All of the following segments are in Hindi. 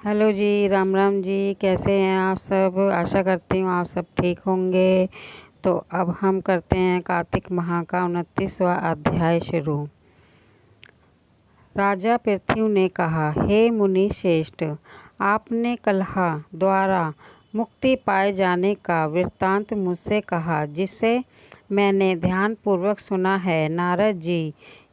हेलो जी, राम राम जी। कैसे हैं आप सब? आशा करती हूँ आप सब ठीक होंगे। तो अब हम करते हैं कार्तिक माह का 29वां अध्याय शुरू। राजा पृथु ने कहा, हे मुनि श्रेष्ठ, आपने कलह द्वारा मुक्ति पाए जाने का वृत्तांत मुझसे कहा, जिसे मैंने ध्यानपूर्वक सुना है। नारद जी,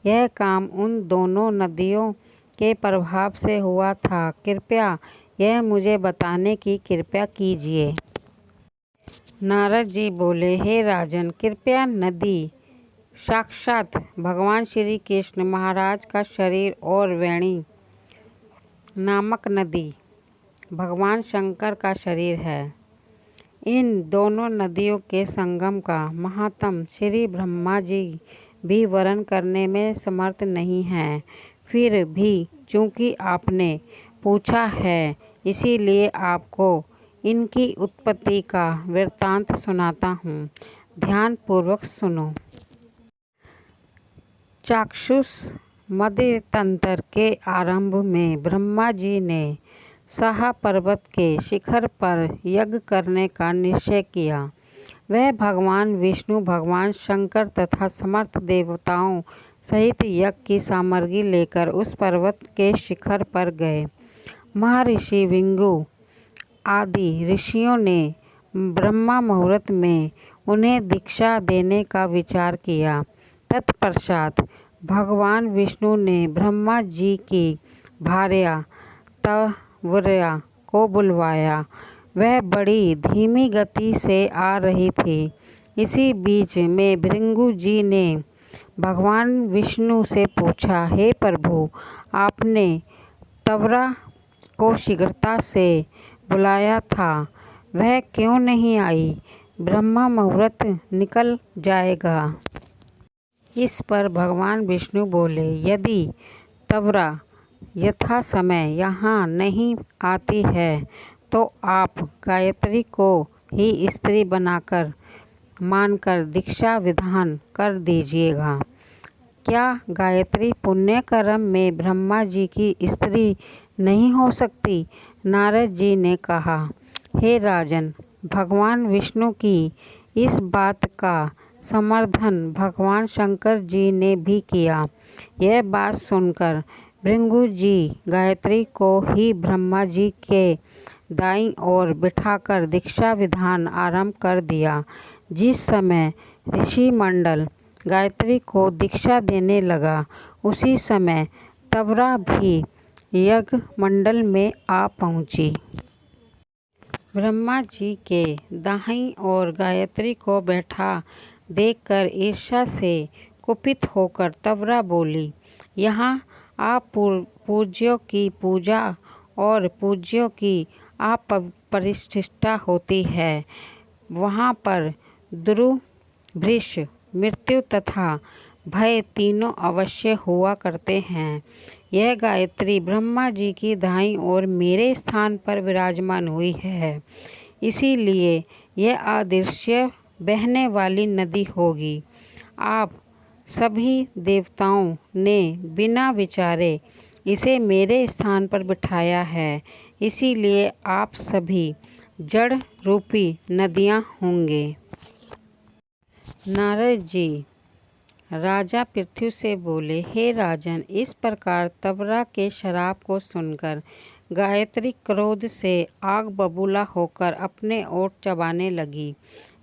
यह काम उन दोनों नदियों के प्रभाव से हुआ था। कृपया यह मुझे बताने की कृपा कीजिए। नारद जी बोले, हे राजन, कृपया नदी साक्षात भगवान श्री कृष्ण महाराज का शरीर और वेणी नामक नदी भगवान शंकर का शरीर है। इन दोनों नदियों के संगम का महात्म श्री ब्रह्मा जी भी वर्णन करने में समर्थ नहीं हैं। फिर भी चूंकि आपने पूछा है, इसीलिए आपको इनकी उत्पत्ति का वृत्तांत सुनाता हूँ। ध्यान पूर्वक सुनो। चाक्षुष मध्य तंत्र के आरंभ में ब्रह्मा जी ने साहा पर्वत के शिखर पर यज्ञ करने का निश्चय किया। वह भगवान विष्णु, भगवान शंकर तथा समस्त देवताओं सहित यज्ञ की सामग्री लेकर उस पर्वत के शिखर पर गए। महर्षि विंगु आदि ऋषियों ने ब्रह्मा मुहूर्त में उन्हें दीक्षा देने का विचार किया। तत्पश्चात भगवान विष्णु ने ब्रह्मा जी की भार्या तव्या को बुलवाया। वह बड़ी धीमी गति से आ रही थी। इसी बीच में भृगु जी ने भगवान विष्णु से पूछा, हे प्रभु, आपने तव्या को शीघ्रता से बुलाया था, वह क्यों नहीं आई? ब्रह्मा मुहूर्त निकल जाएगा। इस पर भगवान विष्णु बोले, यदि तव्या यथा समय यहाँ नहीं आती है तो आप गायत्री को ही स्त्री बनाकर मानकर दीक्षा विधान कर दीजिएगा। क्या गायत्री पुण्य कर्म में ब्रह्मा जी की स्त्री नहीं हो सकती? नारद जी ने कहा, हे राजन, भगवान विष्णु की इस बात का समर्थन भगवान शंकर जी ने भी किया। यह बात सुनकर भृगु जी गायत्री को ही ब्रह्मा जी के दाईं ओर बिठाकर दीक्षा विधान आरंभ कर दिया। जिस समय ऋषि मंडल गायत्री को दीक्षा देने लगा, उसी समय तव्या भी यज्ञ मंडल में आ पहुंची। ब्रह्मा जी के दाहिनी ओर गायत्री को बैठा देखकर ईर्ष्या से कुपित होकर तव्या बोली, यहाँ आप पूज्यों की पूजा और पूज्यों की अपरिष्ठता होती है। वहाँ पर दुरु, भृश, मृत्यु तथा भय तीनों अवश्य हुआ करते हैं। यह गायत्री ब्रह्मा जी की दाईं ओर मेरे स्थान पर विराजमान हुई है, इसीलिए यह अदृश्य बहने वाली नदी होगी। आप सभी देवताओं ने बिना विचारे इसे मेरे स्थान पर बिठाया है, इसीलिए आप सभी जड़ रूपी नदियाँ होंगे। नारद जी राजा पृथु से बोले, हे राजन, इस प्रकार तव्या के श्राप को सुनकर गायत्री क्रोध से आग बबूला होकर अपने ओठ चबाने लगी।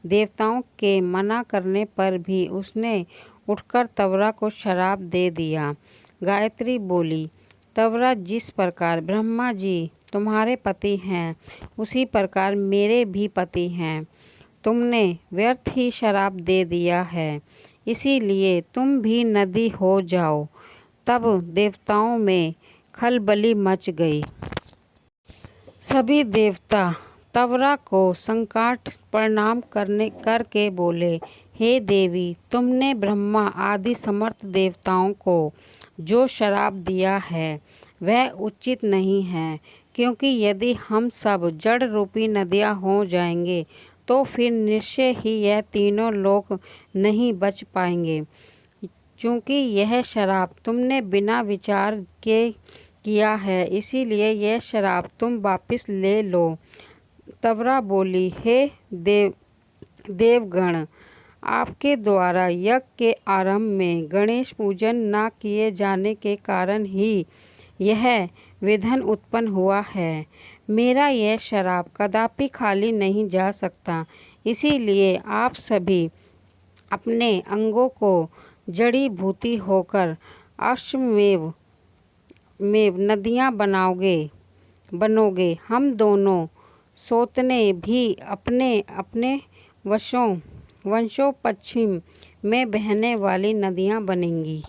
देवताओं के मना करने पर भी उसने उठकर तव्या को श्राप दे दिया। गायत्री बोली, तव्या, जिस प्रकार ब्रह्मा जी तुम्हारे पति हैं, उसी प्रकार मेरे भी पति हैं। तुमने व्यर्थ ही श्राप दे दिया है, इसीलिए तुम भी नदी हो जाओ। तब देवताओं में खलबली मच गई। सभी देवता तव्या को संकट प्रणाम करके बोले, हे देवी, तुमने ब्रह्मा आदि समस्त देवताओं को जो श्राप दिया है वह उचित नहीं है, क्योंकि यदि हम सब जड़ रूपी नदियाँ हो जाएंगे तो फिर निश्चय ही यह तीनों लोक नहीं बच पाएंगे। चूँकि यह श्राप तुमने बिना विचार के किया है, इसीलिए यह शराब तुम वापस ले लो। तवरा बोली, हे देवगण, आपके द्वारा यज्ञ के आरंभ में गणेश पूजन न किए जाने के कारण ही यह विघ्न उत्पन्न हुआ है। मेरा यह शराब कदापि खाली नहीं जा सकता, इसीलिए आप सभी अपने अंगों को जड़ी बूटी होकर अश्वमेव नदियाँ बनोगे। हम दोनों सोतने भी अपने अपने वंशों पश्चिम में बहने वाली नदियाँ बनेंगी।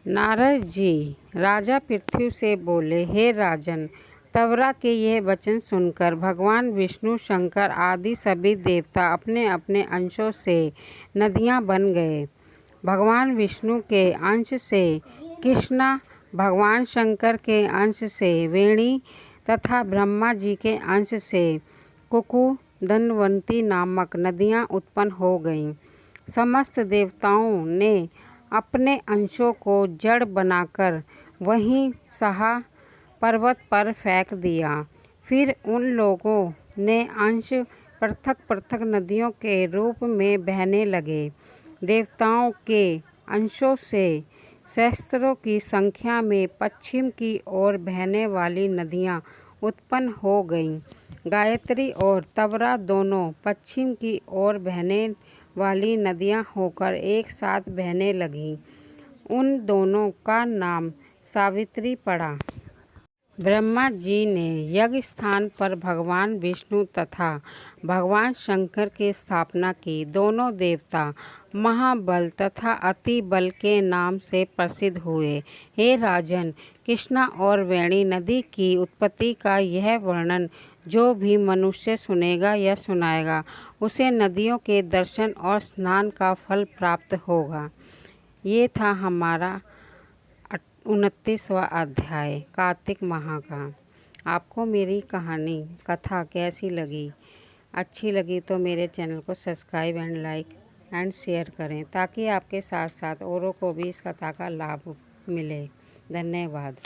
नारद जी राजा पृथ्वी से बोले, हे राजन, तवरा के यह वचन सुनकर भगवान विष्णु, शंकर आदि सभी देवता अपने अपने अंशों से नदियाँ बन गए। भगवान विष्णु के अंश से कृष्णा, भगवान शंकर के अंश से वेणी तथा ब्रह्मा जी के अंश से कुकु, धनवंती नामक नदियाँ उत्पन्न हो गईं। समस्त देवताओं ने अपने अंशों को जड़ बनाकर वहीं सहा पर्वत पर फेंक दिया। फिर उन लोगों ने अंश पृथक पृथक नदियों के रूप में बहने लगे। देवताओं के अंशों से सहस्त्रों की संख्या में पश्चिम की ओर बहने वाली नदियाँ उत्पन्न हो गईं। गायत्री और तवरा दोनों पश्चिम की ओर बहने वाली नदियाँ होकर एक साथ बहने लगीं। उन दोनों का नाम सावित्री पड़ा। ब्रह्मा जी ने यज्ञ स्थान पर भगवान विष्णु तथा भगवान शंकर की स्थापना की। दोनों देवता महाबल तथा अति बल के नाम से प्रसिद्ध हुए। हे राजन, कृष्णा और वेणी नदी की उत्पत्ति का यह वर्णन जो भी मनुष्य सुनेगा या सुनाएगा, उसे नदियों के दर्शन और स्नान का फल प्राप्त होगा। ये था हमारा 29वां अध्याय कार्तिक माह का। आपको मेरी कथा कैसी लगी? अच्छी लगी तो मेरे चैनल को subscribe and like and share करें, ताकि आपके साथ साथ औरों को भी इस कथा का लाभ मिले। धन्यवाद।